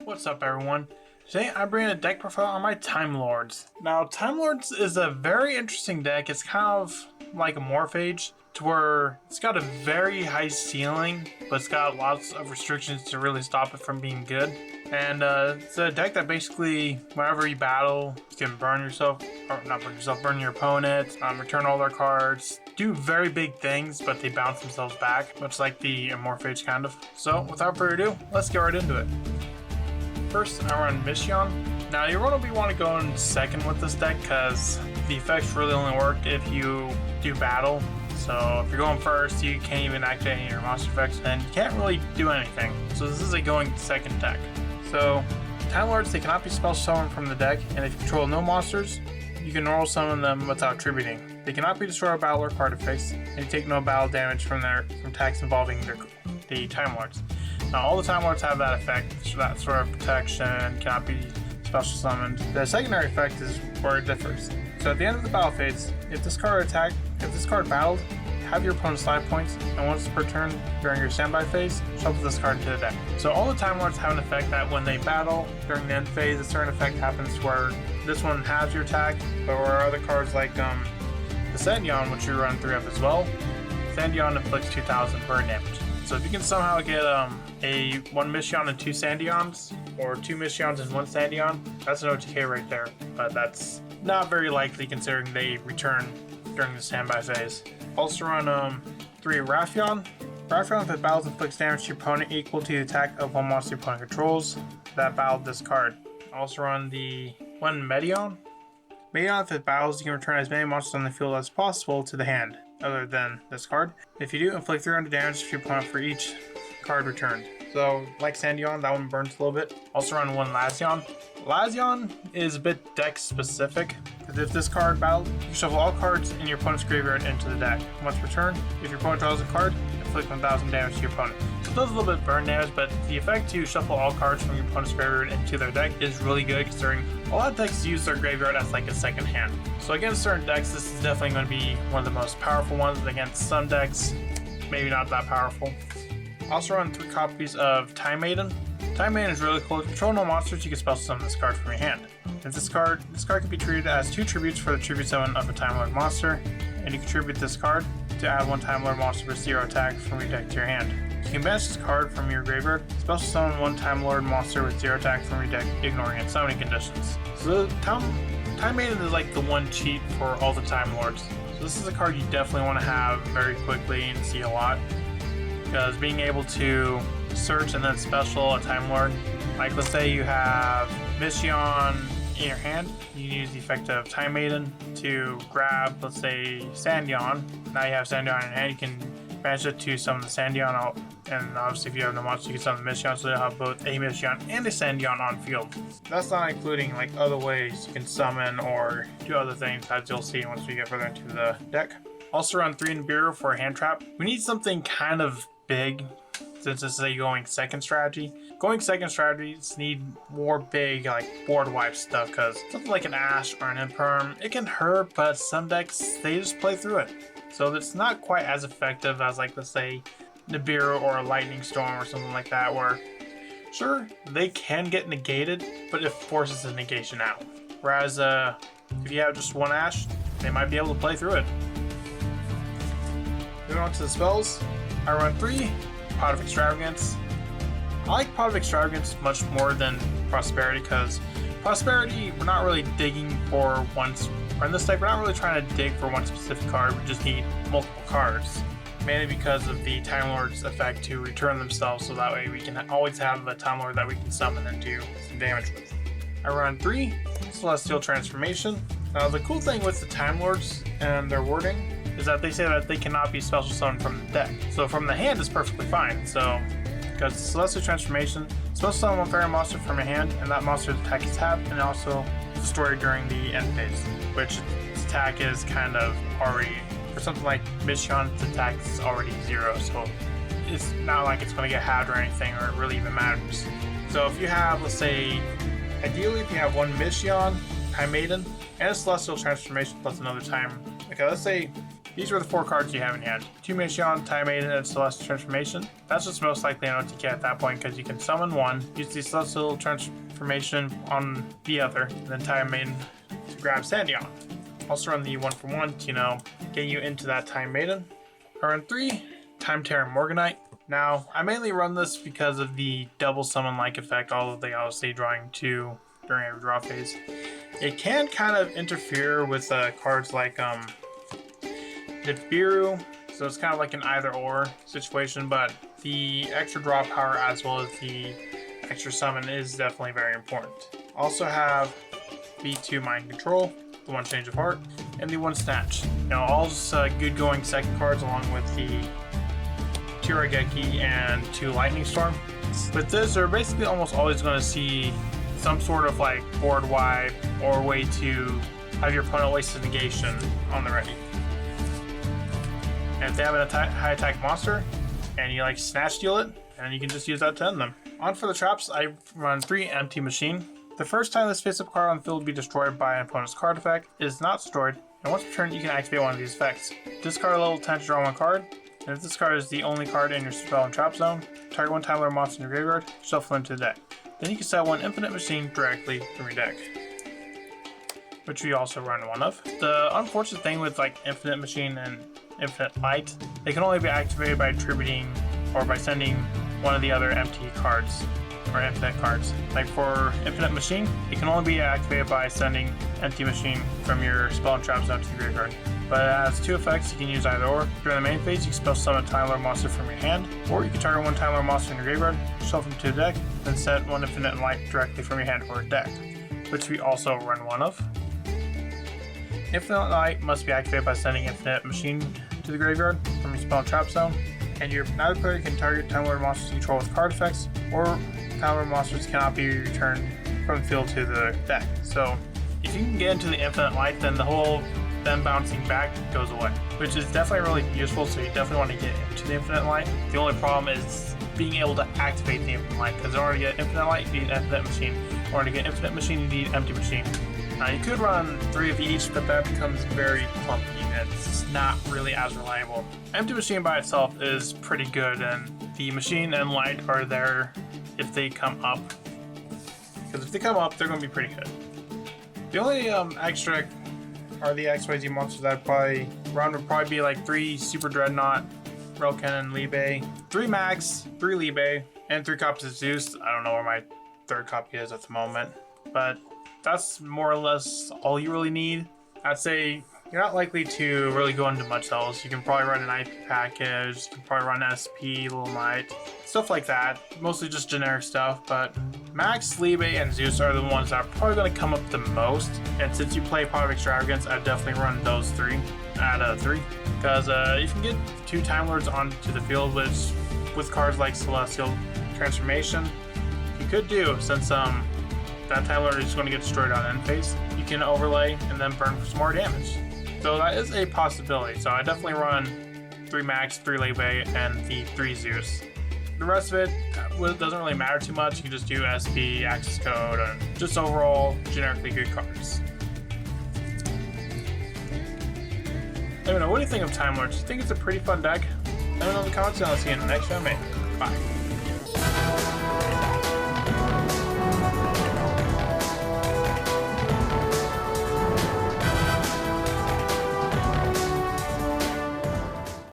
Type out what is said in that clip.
What's up, everyone? Today I'm bringing a deck profile on my Timelords. Now, Timelords is a very interesting deck. It's kind of like a Morphage, to where it's got a very high ceiling, but it's got lots of restrictions to really stop it from being good. And it's a deck that basically, whenever you battle, you can burn yourself, or not burn yourself, burn your opponent, return all their cards, do very big things, but they bounce themselves back, much like the Morphage kind of. So, without further ado, let's get right into it. First, I run Mission. Now, you're going to want to go in second with this deck, because the effects really only work if you do battle. So if you're going first, you can't even activate any of your monster effects, and you can't really do anything. So this is a going second deck. So Time Lords, they cannot be spell summoned from the deck, and if you control no monsters, you can normal summon them without tributing. They cannot be destroyed by battle or card effects, and you take no battle damage from attacks involving the Time Lords. Now all the Time Lords have that effect, so that sort of protection, cannot be special summoned. The secondary effect is where it differs. So at the end of the battle phase, if this card battled, have your opponent's life points, and once per turn during your standby phase, shuffle this card into the deck. So all the Time Lords have an effect that when they battle during the end phase, a certain effect happens where this one has your attack, but where other cards like the Sandion, which you run 3 of as well, Sandion inflicts 2,000 burn damage. So if you can somehow get a 1 Mission and 2 Sandions, or 2 Missions and 1 Sandion, that's an OTK right there, but that's not very likely considering they return during the standby phase. Also run 3 Raffion. Raffion, if it battles, inflicts damage to your opponent equal to the attack of one monster your opponent controls that battled this card. Also run the 1 Maiden. Maiden, if it battles, you can return as many monsters on the field as possible to the hand, other than this card. If you do, inflict 300 damage to your opponent for each card returned. So, like Sandion, that one burns a little bit. Also run 1 Lazion. Lazion is a bit deck specific, because if this card battled, you shuffle all cards in your opponent's graveyard into the deck. Once per turn, if your opponent draws a card, inflict 1,000 damage to your opponent. So it does a little bit of burn damage, but the effect to shuffle all cards from your opponent's graveyard into their deck is really good, considering a lot of decks use their graveyard as like a second hand. So against certain decks, this is definitely going to be one of the most powerful ones. Against some decks, maybe not that powerful. I also run 3 copies of Time Maiden. Time Maiden is really cool. If you control no monsters, you can special summon this card from your hand. And this card can be treated as 2 tributes for the tribute summon of a Time Lord monster, and you contribute this card to add 1 Time Lord monster with 0 attack from your deck to your hand. You can banish this card from your graveyard, special summon 1 Time Lord monster with 0 attack from your deck, ignoring its summoning conditions. So Time Maiden is like the one cheat for all the Time Lords. So this is a card you definitely want to have very quickly and see a lot, because being able to search and then special a Time Lord, like let's say you have Mission in your hand, you can use the effect of Time Maiden to grab, let's say, Sandion. Now you have Sandion in hand, you can banish it to summon the Sandion out, and obviously if you have no monster, you can summon the Mission, so you'll have both a Mission and a Sandion on field. That's not including like other ways you can summon or do other things, as you'll see once we get further into the deck. Also run 3 Nibiru for a hand trap. We need something kind of big, since this is a going second strategy. Going second strategies need more big, like, board wipe stuff, because something like an Ash or an Imperm, it can hurt, but some decks, they just play through it. So it's not quite as effective as, like, let's say, Nibiru or a Lightning Storm or something like that, where, sure, they can get negated, but it forces the negation out. Whereas, if you have just 1 Ash, they might be able to play through it. Moving on to the spells, I run 3 Pot of Extravagance. I like Pot of Extravagance much more than Prosperity, because Prosperity, we're not really digging for one, or in this deck, we're not really trying to dig for one specific card, we just need multiple cards. Mainly because of the Time Lord's effect to return themselves, so that way we can always have a Time Lord that we can summon and do some damage with. I run 3 Celestial Transformation. Now the cool thing with the Time Lords and their wording is that they say that they cannot be special summoned from the deck. So from the hand is perfectly fine. So, because Celestial Transformation, special summon 1 fairy monster from your hand, and that monster's attack is halved, and also destroyed during the end phase, which its attack is kind of already, for something like Mission, its attack is already 0, so it's not like it's going to get halved or anything, or it really even matters. So if you have, let's say, ideally if you have 1 Mission, Time Maiden, and a Celestial Transformation plus another time, okay, let's say These are the 4 cards you have in hand. 2 Mission, Time Maiden, and Celestial Transformation. That's just most likely an OTK at that point because you can summon one, use the Celestial Transformation on the other, and then Time Maiden to grab Sandion. Also run the 1-for-1 to, you know, get you into that Time Maiden. I run 3 Time Terror Morganite. Now, I mainly run this because of the double summon-like effect, although they obviously drawing 2 during every draw phase. It can kind of interfere with cards like Nibiru, so it's kind of like an either-or situation, but the extra draw power as well as the extra summon is definitely very important. Also have B2 Mind Control, the 1 Change of Heart, and the 1 Snatch. Now, all just good going second cards along with the 2 Raigeki and 2 Lightning Storm. With this, they're basically almost always going to see some sort of like board wipe or way to have your opponent waste a negation on the ready. And if they have an high attack monster and you like snatch steal it, and you can just use that to end them. On for the traps, I run 3 Empty Machine. The first time this face-up card on the field will be destroyed by an opponent's card effect, it is not destroyed, and once returned you can activate one of these effects. Discard a level 10 to draw 1 card, and if this card is the only card in your spell and trap zone, target 1 Timelord monster in your graveyard, shuffle into the deck. Then you can set 1 Infinite Machine directly from your deck, which we also run 1 of. The unfortunate thing with like Infinite Machine and Infinite Light, they can only be activated by attributing or by sending one of the other empty cards or infinite cards. Like for Infinite Machine, it can only be activated by sending Empty Machine from your spell and trap zone to your graveyard. But it has 2 effects, you can use either or. During the main phase, you can spell summon a Timelord monster from your hand, or you can target 1 Timelord monster in your graveyard, shuffle them to the deck, then set 1 Infinite Light directly from your hand or deck, which we also run 1 of. Infinite Light must be activated by sending Infinite Machine to the graveyard from your spell and trap zone, and neither player can target Timelord monsters you control with card effects, or Timelord monsters cannot be returned from the field to the deck. So if you can get into the Infinite Light, then the whole them bouncing back goes away, which is definitely really useful, so you definitely want to get into the Infinite Light. The only problem is being able to activate the Infinite Light, because in order to get Infinite Light, you need Infinite Machine. In order to get Infinite Machine, you need Empty Machine. You could run 3 of each, but that becomes very clumpy and it's not really as reliable. Empty Machine by itself is pretty good, and the Machine and Light are there if they come up, because if they come up, they're going to be pretty good. The only extra are the XYZ monsters that I'd probably run would probably be like 3 Super Dreadnought, Relken, and Libe, 3 Max, 3 Libe, and 3 copies of Zeus. I don't know where my 3rd copy is at the moment, but that's more or less all you really need. I'd say you're not likely to really go into much else. You can probably run an IP package, you can probably run SP, Little Knight, stuff like that. Mostly just generic stuff, but Max, Libe, and Zeus are the ones that are probably going to come up the most. And since you play Pot of Extravagance, I'd definitely run those 3 out of 3. Because you can get 2 Time Lords onto the field, which with cards like Celestial Transformation, you could do, since that Time Lord is just going to get destroyed on end phase. You can overlay and then burn for some more damage. So that is a possibility. So I definitely run 3 Max, 3 Libe, and the 3 Zeus. The rest of it doesn't really matter too much. You can just do SP, access code, and just overall generically good cards. Let me know, what do you think of Time Lord? Do you think it's a pretty fun deck? Let me know in the comments and I'll see you in the next show, mate. Bye.